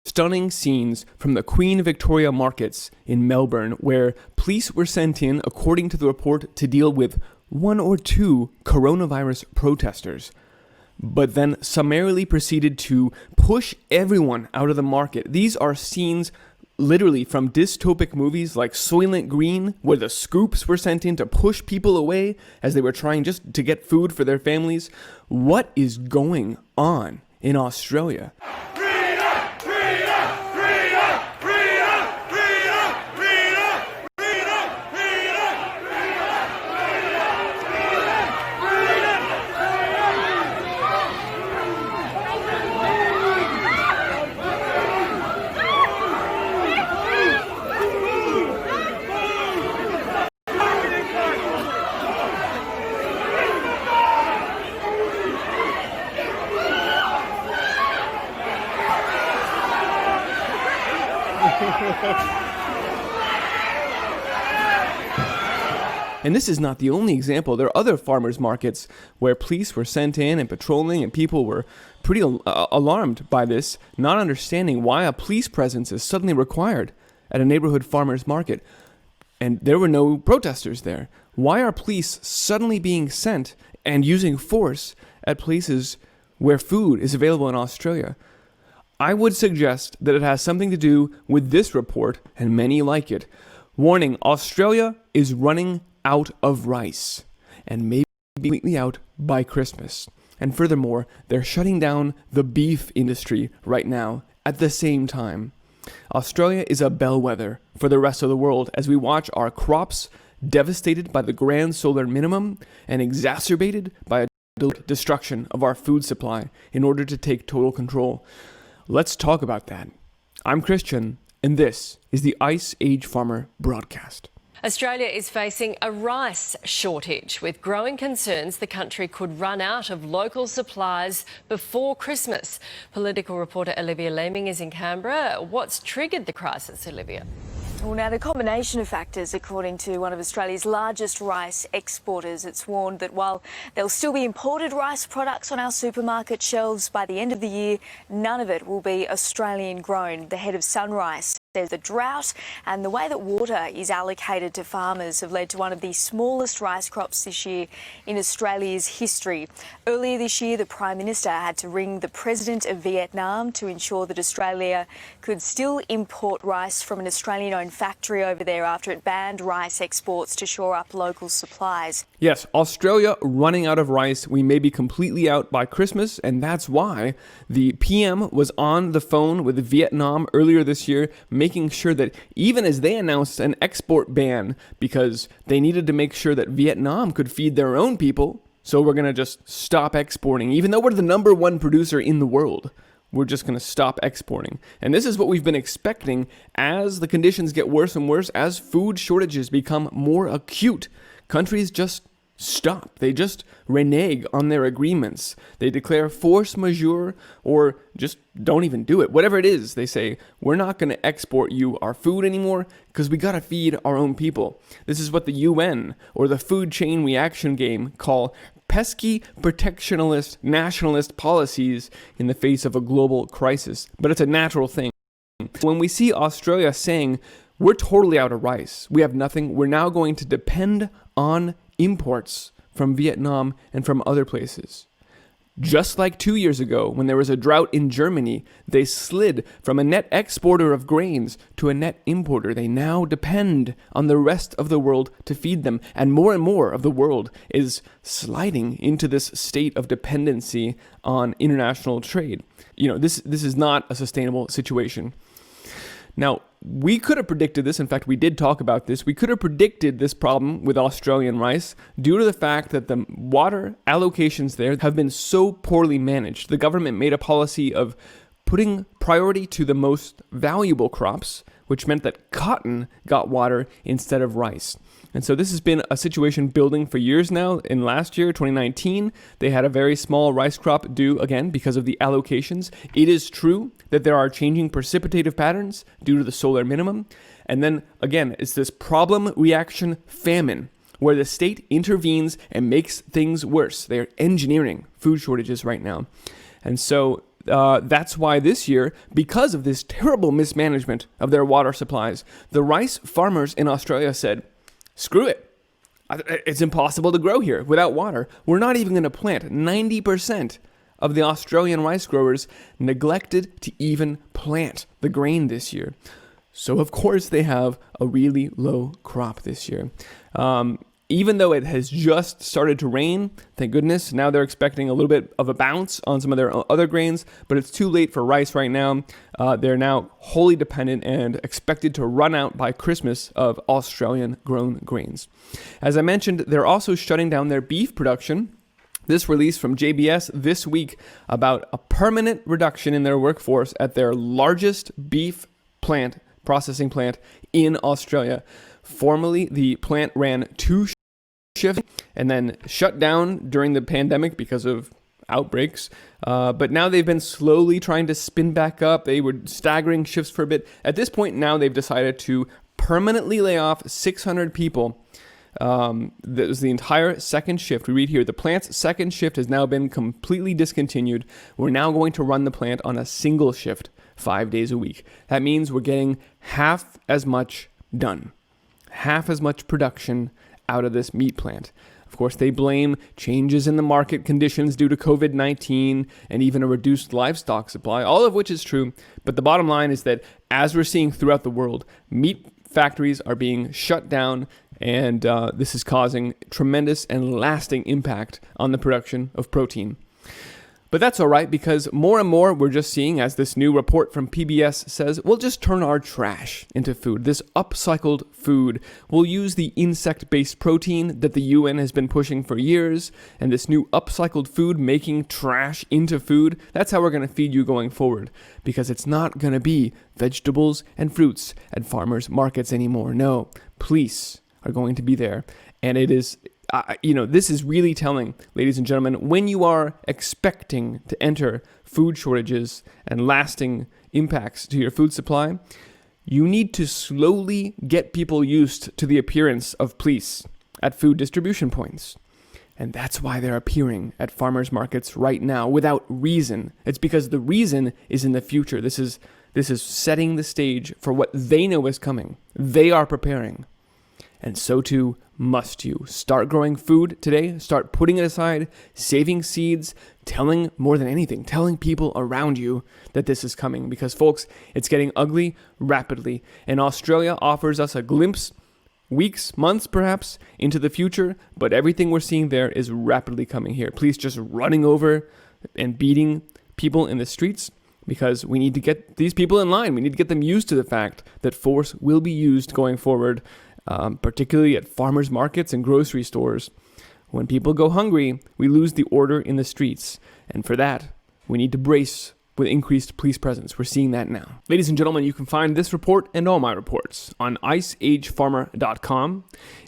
stunning scenes from the Queen Victoria markets in Melbourne, where police were sent in, according to the report, to deal with one or two coronavirus protesters, but then summarily proceeded to push everyone out of the market. These are scenes literally from dystopic movies like Soylent Green, where the scoops were sent in to push people away as they were trying just to get food for their families. What is going on in Australia? And this is not the only example. There are other farmers markets where police were sent in and patrolling, and people were pretty alarmed by this, not understanding why a police presence is suddenly required at a neighborhood farmers market. And there were no protesters there. Why are police suddenly being sent and using force at places where food is available in Australia? I would suggest that it has something to do with this report, and many like it. Warning, Australia is running out of rice, and maybe completely out by Christmas. And furthermore, they're shutting down the beef industry right now at the same time. Australia is a bellwether for the rest of the world as we watch our crops devastated by the grand solar minimum and exacerbated by a destruction of our food supply in order to take total control. Let's talk about that. I'm Christian, and this is the Iceagefarmer broadcast. Australia is facing a rice shortage, with growing concerns the country could run out of local supplies before Christmas. Political reporter Olivia Leeming is in Canberra. What's triggered the crisis, Olivia? Well, now, the combination of factors, according to one of Australia's largest rice exporters. It's warned that while there'll still be imported rice products on our supermarket shelves by the end of the year, none of it will be Australian grown. The head of Sunrice says the drought and the way that water is allocated to farmers have led to one of the smallest rice crops this year in Australia's history. Earlier this year, the Prime Minister had to ring the President of Vietnam to ensure that Australia could still import rice from an Australian-owned factory over there after it banned rice exports to shore up local supplies. Yes, Australia running out of rice. We may be completely out by Christmas, and that's why the PM was on the phone with Vietnam earlier this year, making sure that even as they announced an export ban because they needed to make sure that Vietnam could feed their own people, so we're going to just stop exporting. Even though we're the number one producer in the world, we're just going to stop exporting. And this is what we've been expecting as the conditions get worse and worse, as food shortages become more acute. Countries just stop. They just renege on their agreements. They declare force majeure or just don't even do it. Whatever it is, they say, we're not going to export you our food anymore because we got to feed our own people. This is what the UN or the food chain reaction game call pesky protectionist nationalist policies in the face of a global crisis. But it's a natural thing. When we see Australia saying, we're totally out of rice, we have nothing, we're now going to depend on imports from Vietnam and from other places. Just like 2 years ago, when there was a drought in Germany, they slid from a net exporter of grains to a net importer. They now depend on the rest of the world to feed them. And more of the world is sliding into this state of dependency on international trade. This is not a sustainable situation. Now, we could have predicted this. In fact, we did talk about this. We could have predicted this problem with Australian rice due to the fact that the water allocations there have been so poorly managed. The government made a policy of putting priority to the most valuable crops, which meant that cotton got water instead of rice. And so this has been a situation building for years now. In last year, 2019, they had a very small rice crop due, again, because of the allocations. It is true that there are changing precipitative patterns due to the solar minimum. And then, again, it's this problem, reaction, famine, where the state intervenes and makes things worse. They're engineering food shortages right now. And so that's why this year, because of this terrible mismanagement of their water supplies, the rice farmers in Australia said, screw it. It's impossible to grow here without water. We're not even going to plant. 90% of the Australian rice growers neglected to even plant the grain this year. So, of course, they have a really low crop this year. Even though it has just started to rain, thank goodness, now they're expecting a little bit of a bounce on some of their other grains, but it's too late for rice right now. They're now wholly dependent and expected to run out by Christmas of Australian-grown grains. As I mentioned, they're also shutting down their beef production. This release from JBS this week about a permanent reduction in their workforce at their largest beef processing plant in Australia. Formerly, the plant ran 2 shifts and then shut down during the pandemic because of outbreaks. But now they've been slowly trying to spin back up. They were staggering shifts for a bit. At this point now, they've decided to permanently lay off 600 people. That was the entire second shift. We read here, the plant's second shift has now been completely discontinued. We're now going to run the plant on a single shift 5 days a week. That means we're getting half as much done. Half as much production out of this meat plant. Of course, they blame changes in the market conditions due to COVID-19 and even a reduced livestock supply, all of which is true. But the bottom line is that, as we're seeing throughout the world, meat factories are being shut down, and this is causing tremendous and lasting impact on the production of protein. But that's all right, because more and more we're just seeing, as this new report from PBS says, we'll just turn our trash into food. This upcycled food will use the insect-based protein that the UN has been pushing for years, and this new upcycled food making trash into food, that's how we're going to feed you going forward, because it's not going to be vegetables and fruits at farmers' markets anymore. No, police are going to be there, and it is... this is really telling, ladies and gentlemen, when you are expecting to enter food shortages and lasting impacts to your food supply, you need to slowly get people used to the appearance of police at food distribution points. And that's why they're appearing at farmers markets right now without reason. It's because the reason is in the future. This is setting the stage for what they know is coming. They are preparing. And so too must you. Start growing food today. Start putting it aside, saving seeds, more than anything, telling people around you that this is coming. Because, folks, it's getting ugly rapidly. And Australia offers us a glimpse, weeks, months perhaps, into the future. But everything we're seeing there is rapidly coming here. Police just running over and beating people in the streets, because we need to get these people in line. We need to get them used to the fact that force will be used going forward, particularly at farmers markets and grocery stores. When people go hungry, we lose the order in the streets. And for that, we need to brace with increased police presence. We're seeing that now. Ladies and gentlemen, you can find this report and all my reports on Iceagefarmer.com. If